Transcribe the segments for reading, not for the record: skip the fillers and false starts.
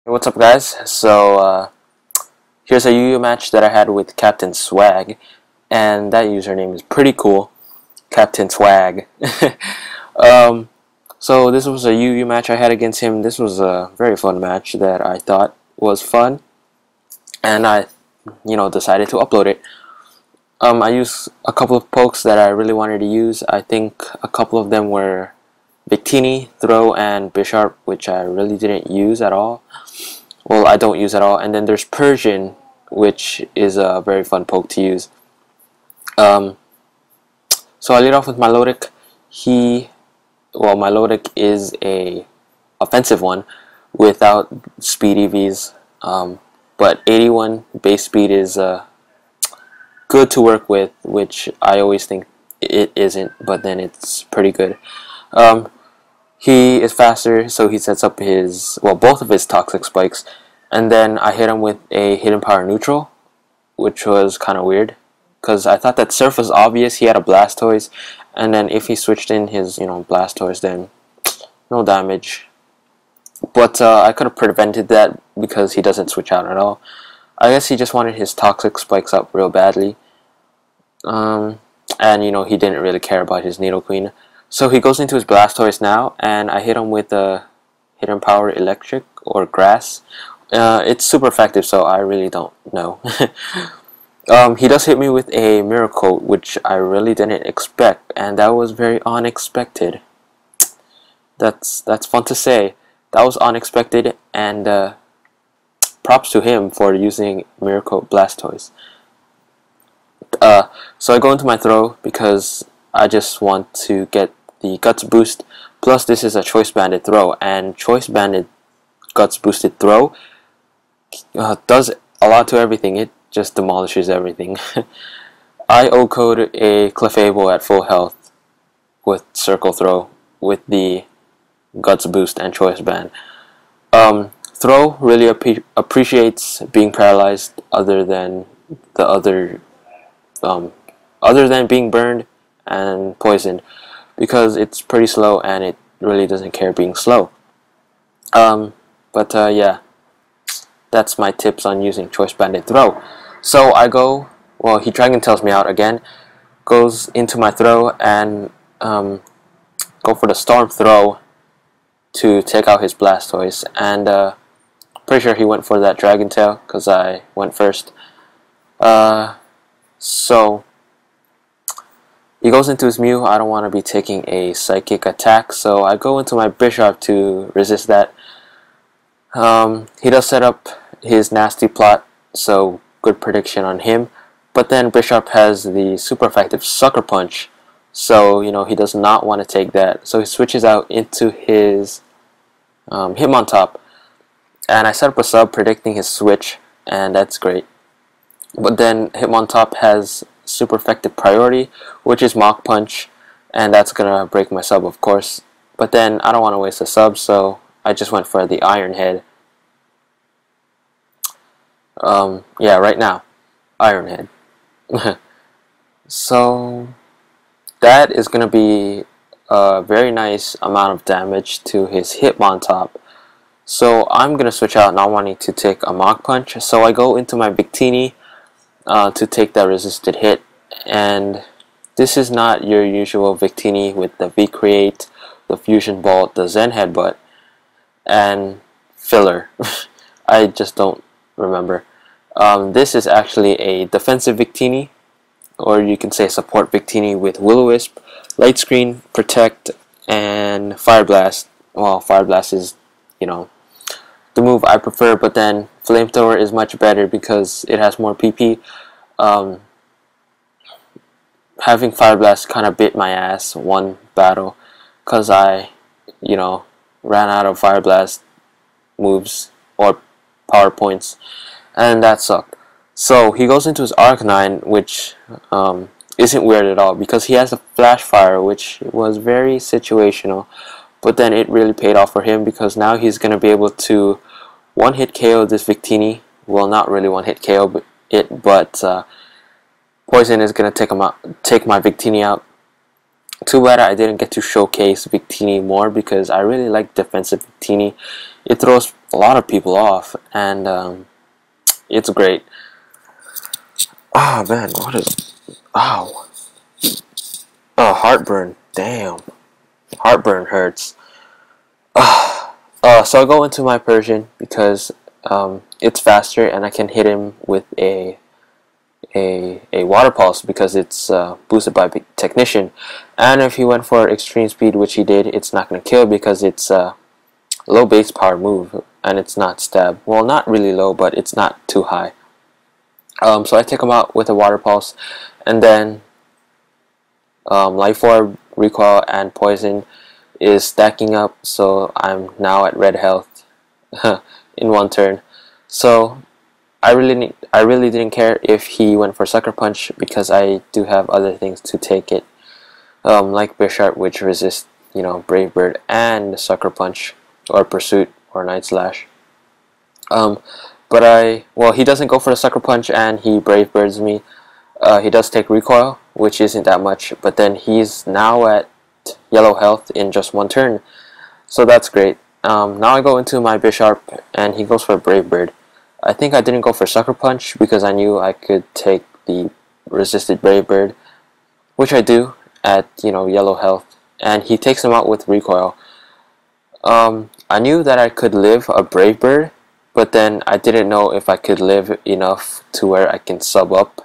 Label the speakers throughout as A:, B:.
A: Hey, what's up, guys? Here's a UU match that I had with CaptainSWAG, and that username is pretty cool, CaptainSWAG. um, so this was a UU match I had against him. This was a very fun match that I thought was fun, and I, decided to upload it. I used a couple of pokes that I really wanted to use. I think a couple of them were Victini, Throw, and Bisharp, which I really didn't use at all. Well, I don't use at all. And then there's Persian, which is a very fun poke to use. So I lead off with Milotic. Milotic is a offensive one without speed EVs, but 81 base speed is good to work with, which I always think it isn't, but then it's pretty good. He is faster, so he sets up both of his toxic spikes, and then I hit him with a hidden power neutral, which was kind of weird, because I thought that Surf was obvious. He had a Blastoise, and then if he switched in his Blastoise, then no damage. But I could have prevented that because he doesn't switch out at all. I guess he just wanted his toxic spikes up real badly, and he didn't really care about his Nidoqueen. So he goes into his Blastoise now, and I hit him with a Hidden Power Electric or Grass. It's super effective, so I really don't know. He does hit me with a Mirror Coat, which I really didn't expect, and that was very unexpected. That's fun to say. That was unexpected, and props to him for using Mirror Coat Blastoise. So I go into my throw because I just want to get the Guts boost. Plus, this is a Choice Banded throw, and Choice Banded Guts boosted throw does a lot to everything. It just demolishes everything. I O-code a Clefable at full health with Circle Throw with the Guts boost and Choice Band. Throw really appreciates being paralyzed, other than being burned and poisoned, because it's pretty slow and it really doesn't care being slow. Yeah, that's my tips on using Choice Banded Throw. So I go, he Dragon Tails me out again, goes into my throw, and go for the Storm Throw to take out his Blastoise, and pretty sure he went for that Dragon Tail because I went first. So he goes into his Mew. I don't want to be taking a psychic attack, so I go into my Bisharp to resist that. He does set up his nasty plot, so good prediction on him. But then Bisharp has the super effective Sucker Punch, so he does not want to take that. So he switches out into his Hitmontop, and I set up a sub predicting his switch, and that's great. But then Hitmontop has super effective priority, which is Mach Punch, and that's gonna break my sub, of course. But then I don't want to waste a sub, so I just went for the Iron Head. Yeah, right now, Iron Head. So that is gonna be a very nice amount of damage to his Hitmontop. So I'm gonna switch out, not wanting to take a Mach Punch. So I go into my Victini to take that resisted hit, and this is not your usual Victini with the V-Create, the Fusion Bolt, the Zen Headbutt, and filler. I just don't remember. This is actually a defensive Victini, or you can say support Victini with Will-O-Wisp, Light Screen, Protect, and Fire Blast. Well, Fire Blast is, the move I prefer, but then Flamethrower is much better because it has more PP. Having Fire Blast kind of bit my ass one battle because I, ran out of Fire Blast moves or power points, and that sucked. So he goes into his Arcanine, which isn't weird at all because he has a Flash Fire, which was very situational. But then it really paid off for him because now he's going to be able to one-hit KO this Victini. Well, not really one-hit KO but Poison is going to take my Victini out. Too bad I didn't get to showcase Victini more because I really like defensive Victini. it throws a lot of people off, and it's great. Oh man, what is... Ow. Oh, heartburn. Damn. Heartburn hurts. So I go into my Persian because it's faster and I can hit him with a water pulse because it's boosted by technician. And if he went for extreme speed, which he did, it's not going to kill because it's a low base power move and it's not stab. Well, not really low, but it's not too high. So I take him out with a water pulse, and then life orb, recoil, and poison is stacking up, so I'm now at red health in one turn. So I really didn't care if he went for Sucker Punch because I do have other things to take it, like Bisharp, which resists, you know, Brave Bird and Sucker Punch or Pursuit or Night Slash. Well, he doesn't go for the Sucker Punch and he Brave Birds me. He does take recoil, which isn't that much, but then he's now at yellow health in just one turn, so that's great. Now I go into my Bisharp and he goes for Brave Bird. I think I didn't go for Sucker Punch because I knew I could take the resisted Brave Bird, which I do at, you know, yellow health, and he takes him out with recoil. I knew that I could live a Brave Bird, but then I didn't know if I could live enough to where I can sub up.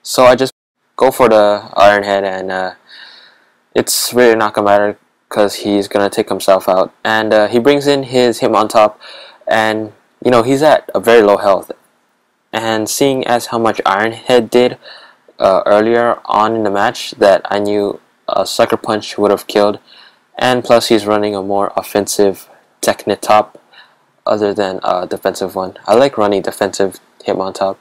A: So I just go for the Iron Head, and it's really not gonna matter because he's gonna take himself out. And he brings in his Hitmontop, and you know, he's at a very low health. And seeing as how much Iron Head did earlier on in the match, that I knew a Sucker Punch would have killed. And plus he's running a more offensive Technitop other than a defensive one. I like running defensive Hitmontop.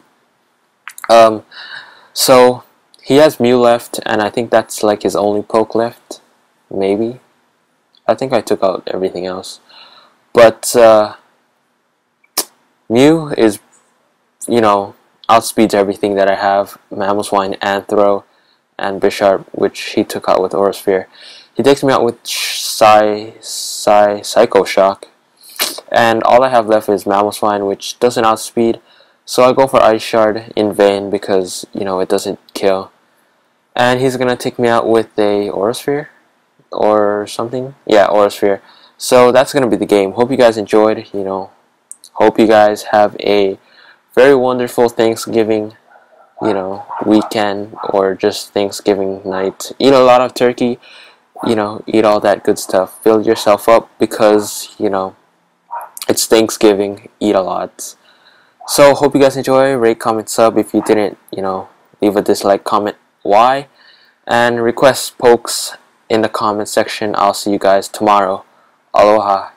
A: So he has Mew left, and I think that's like his only poke left. Maybe. I think I took out everything else. But Mew is, you know, outspeeds everything that I have. Mamoswine, Anthro, and Bisharp, which he took out with Aura Sphere. He takes me out with Psycho Shock, and all I have left is Mamoswine, which doesn't outspeed, so I go for Ice Shard in vain because, you know, it doesn't kill. And he's gonna take me out with a Aura Sphere or something. Yeah, Aura Sphere. So that's gonna be the game. Hope you guys enjoyed. You know, hope you guys have a very wonderful Thanksgiving, you know, weekend, or just Thanksgiving night. Eat a lot of turkey. You know, eat all that good stuff. Fill yourself up because, you know, it's Thanksgiving. Eat a lot. So hope you guys enjoy. Rate, comment, sub. If you didn't, you know, leave a dislike, comment why, and request pokes in the comment section. I'll see you guys tomorrow. Aloha.